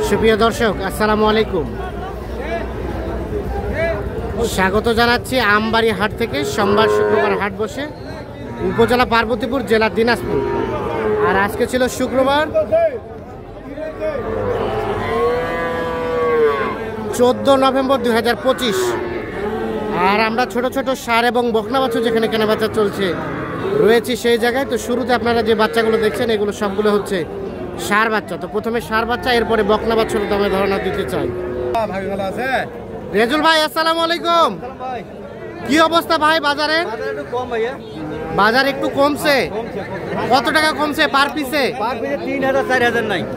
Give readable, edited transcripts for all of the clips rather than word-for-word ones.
সুপ্রিয় দর্শক, আসসালামু আলাইকুম। স্বাগত জানাচ্ছি আমবাড়ি হাট থেকে। সোমবার শুক্রবার হাট বসে উপজেলা পার্বতীপুর, জেলা দিনাজপুর। আর আজকে ছিল শুক্রবার, 14 নভেম্বর 2025। আর আমরা ছোট ছোট ষাঁড় এবং বকনা বাছুর যেখানে কেনাবেচা চলছে রয়েছি সেই জায়গায়। তো শুরুতে আপনারা যে বাচ্চাগুলো দেখছেন এগুলো সবগুলো হচ্ছে ষাঁড় বাচ্চা। তো প্রথমে ষাঁড় বাচ্চা, এরপরে বকনা বাছুরের দামে ধারণা দিতে চাই। রেজুল ভাই, আসসালামু আলাইকুম। কি অবস্থা ভাই বাজারে? বাজার একটু কমছে। কত টাকা কমছে পার পিসে?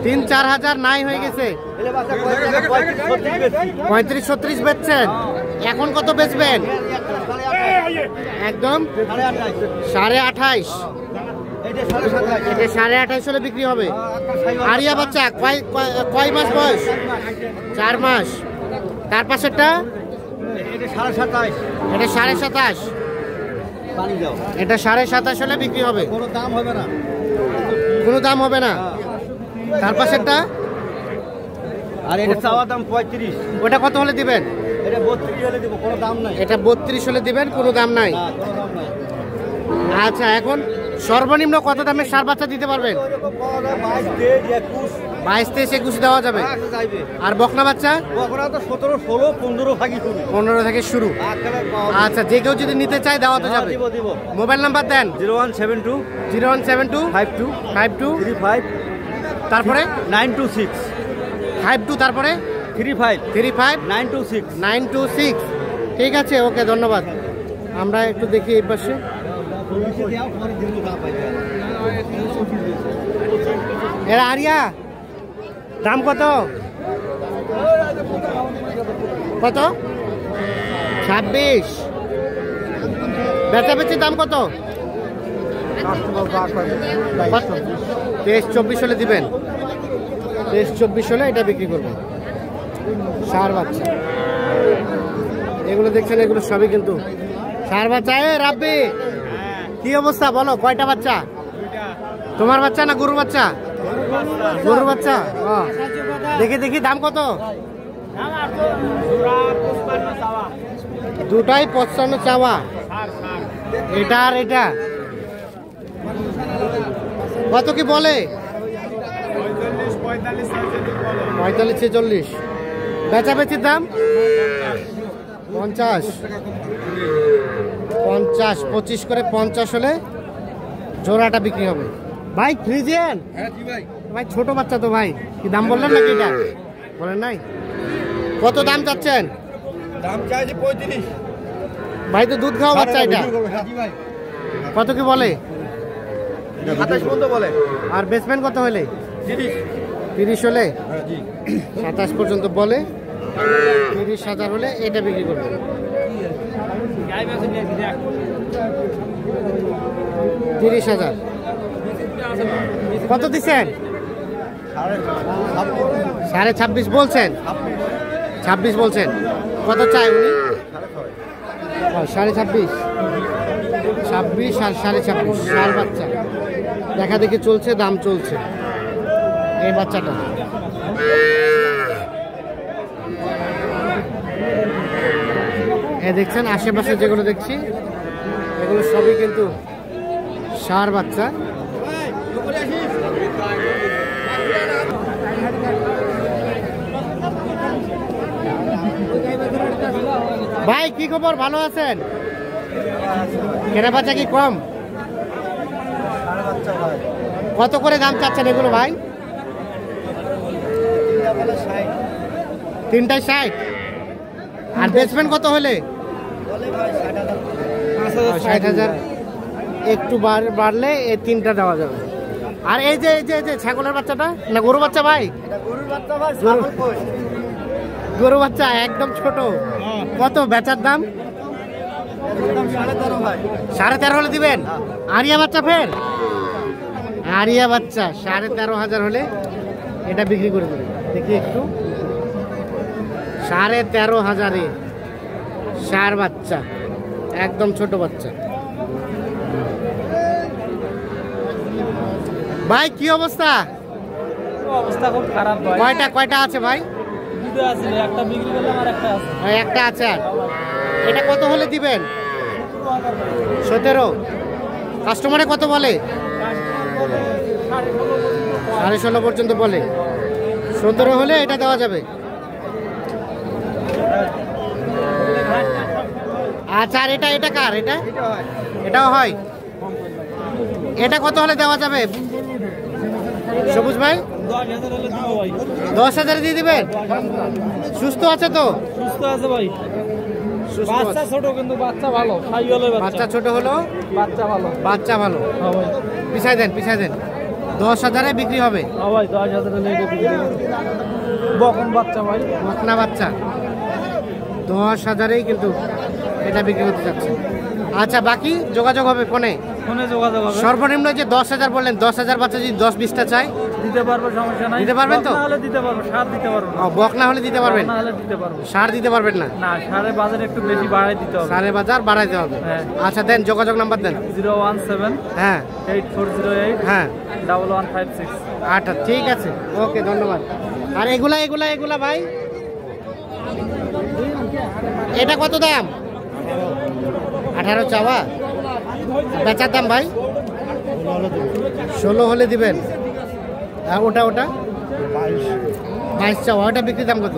3-4 হাজার নাই হয়ে গেছে। 35-36 বেচছেন। এখন কত বেচবেন? একদম 28.5। এটা 28.5 হলে বিক্রি হবে। আরিয়া বাচ্চা কয় মাস বয়স? 4 মাস। তার পাশেরটা এটা 27.5। এটা 27.5 হলে বিক্রি হবে। কোনো দাম হবে না। তার পাশেরটা আর এটা চাওয়া দাম 35। ওটা কত হলে দিবেন? এটা 32 হলে দিব, কোনো দাম নাই। এটা 32 হলে দিবেন, কোনো দাম নাই। আচ্ছা, এখন সর্বনিম্ন কত দামে ষাঁড় বাচ্চা দিতে পারবেন? 22-23-21 দেওয়া যাবে। আর বকনা বাচ্চা? বকনা তো 17, 16, 15 থেকে শুরু। আচ্ছা, যে কেউ যদি নিতে চায় দেওয়া তো যাবে। মোবাইল নাম্বার দেন। 0172 52 35 তারপরে 926 52, তারপরে 35 926। ঠিক আছে, ওকে, ধন্যবাদ। আমরা একটু দেখি এই পাশে। এরা আরিয়া দাম কত? 26। বেচাবেচির দাম কত? 23-24 হলে দিবেন। 23-24 হলে এটা বিক্রি করবেন। ষাঁড় বাচ্চা এগুলো দেখছেন, এগুলো সবই কিন্তু ষাঁড় বাচ্চা। রাব্বি, কি অবস্থা বলো? কয়টা বাচ্চা? তোমার বাচ্চা না গরুর বাচ্চা? গরুর বাচ্চা। দেখি দাম কত? দুটাই 55 চাওয়া। এটা আর এটা কত কি বলে? 45-46। বেচাবেচির দাম 50। 25 করে 50 হলে জোড়াটা বিক্রি হবে। ভাই ফ্রিজিয়ান? ভাই ছোট বাচ্চা তো ভাই, কি দাম বললেন নাকি? এটা বলেন নাই। কত দাম চাচ্ছেন? দাম চাইছি 35। ভাই তো দুধ খাওয়া বাচ্চা। এটা কত কি বলে? 27 পর্যন্ত বলে। আর বেসমেন্ট কত হলে? 30 হলে 27 পর্যন্ত বলে। 30,000 হলে এটা বিক্রি করবে। 30,000। কত দিচ্ছেন? 26.5 বলছেন। 26 বলছেন। কত চাই উনি? 26.5। 26 আর 26.5। ষাঁড় বাচ্চা দেখা দেখি চলছে, দাম চলছে এই বাচ্চাটা। দেখছেন আশেপাশে যেগুলো দেখছি এগুলো সবই কিন্তু ষাঁড় বাচ্চা। ভাই কি খবর? ভালো আছেন? কেনা বাচ্চা কি কম? কত করে দাম চাচ্ছেন এগুলো ভাই? 3টায় 60। আর বেচবেন কত হলে? 60,000। একটু বাড়লে এই 3টা দেওয়া যাবে। আর এই যে ছাগলের বাচ্চাটা না গরু বাচ্চা? ভাই গরু বাচ্চা একদম ছোট। কত বেচার দাম? 13.5 হলে দিবেন। আরিয়া বাচ্চা ফের? আরিয়া বাচ্চা 13.5 হলে এটা বিক্রি করে দেবেন। দেখি একটু। 13.5 ষাঁড় বাচ্চা, একদম ছোট বাচ্চা। ভাই কি অবস্থা? অবস্থা খুব খারাপ ভাই। কয়টা আছে ভাই? দুটো আছে, একটা বিক্রি করলাম আর একটা আছে। একটা আছে। আর এটা কত হলে দিবেন? 17। কাস্টমারে কত বলে? 16.5 পর্যন্ত বলে। 17 হলে এটা দেওয়া যাবে। আচ্ছা, আর এটা কার? এটাও হয়। এটা কত হলে দেওয়া যাবে সবুজ ভাই? 10,000 দিয়ে দিবেন? সুস্থ আছে তো? সুস্থ আছে ভাই। সুস্থ বাচ্চা আছে। ছোট কিন্তু বাচ্চা ভালো। বাচ্চা ছোট হলো, বাচ্চা ভালো। হ্যাঁ ভাই, পিছাই দেন। 10,000 বিক্রি হবে। হ্যাঁ ভাই, 10,000 বকন বাচ্চা ভাই। বকনা বাচ্চা 10,000 কিন্তু এটা বিক্রি করতে যাচ্ছে। আচ্ছা, বাকি যোগাযোগ হবে ফোনে যোগাযোগ হবে। সর্বনিম্ন যে 10,000 বললেন, 10,000 বাচ্চা যদি 10-20টা চাই দিতে পারবো, সমস্যা নাই। দিতে পারবেন তো? বকনা হলে দিতে পারবো, সার দিতে পারবো না। বকনা হলে দিতে পারবেন? বকনা হলে দিতে পারবো। সার দিতে পারবেন না? না, সারে বাজার একটু বেশি বাড়াই দিতে হবে। সারে বাজার বাড়াইতে হবে। হ্যাঁ। আচ্ছা, দেন যোগাযোগ নাম্বার দেন। 017 হ্যাঁ 8408 হ্যাঁ 1156। আচ্ছা, ঠিক আছে, ওকে, ধন্যবাদ। আর এগুলা ভাই, এটা কত দাম? 18 চাওয়া, বেচার দাম ভাই 16 হলে দিবেন। আর ওটা 22 চাওয়া, ওটা বিক্রি দাম কত?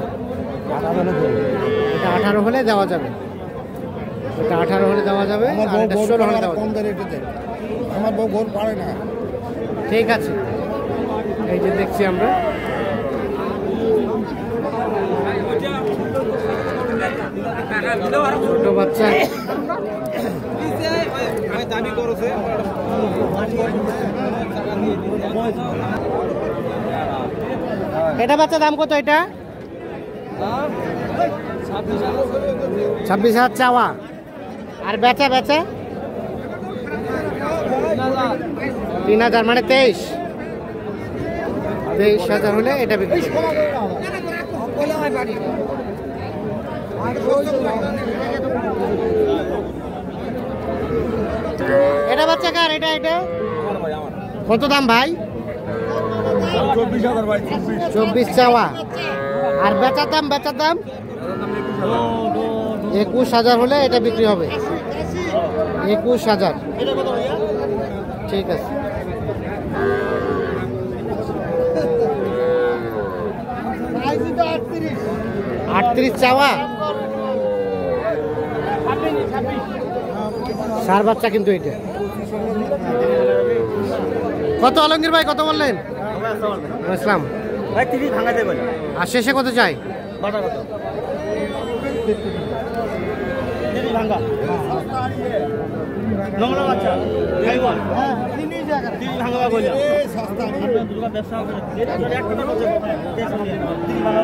এটা 18 হলে দেওয়া যাবে। এটা 18 হলে দেওয়া যাবে, আর এটা 16 হলে দেওয়া যাবে। আমার বউ ঘর পারে না। ঠিক আছে, এই যে দেখছি আমরা ছোট বাচ্চা। এটা বাচ্চা দাম কত? এটা 26,000 চাওয়া, আর বেচা 3,000, মানে 23,000 হলে এটা বিক্রি। এটা বাচ্চা কার? এটা কত দাম ভাই? 24,000 ভাই। 24 চাওয়া, আর বেচার দাম 21,000 হলে এটা বিক্রি হবে। 21,000, ঠিক আছে। আটত্রিশ চাওয়া, সার বাচ্চা কিন্তু এটা। কত আলমগীর ভাই, কত বললেন? ইসলাম ভাই 30 ভাঙাতে বলে। আর শেষে কত চাই? বাটা কত? 30 ভাঙা। নোংরা বাচ্চা। খাই বল। হ্যাঁ, 30 ভাঙা বলে। এই সস্তা। দুর্গা ব্যবসা করে। এটা একটা বলছে। 30 ভাঙা।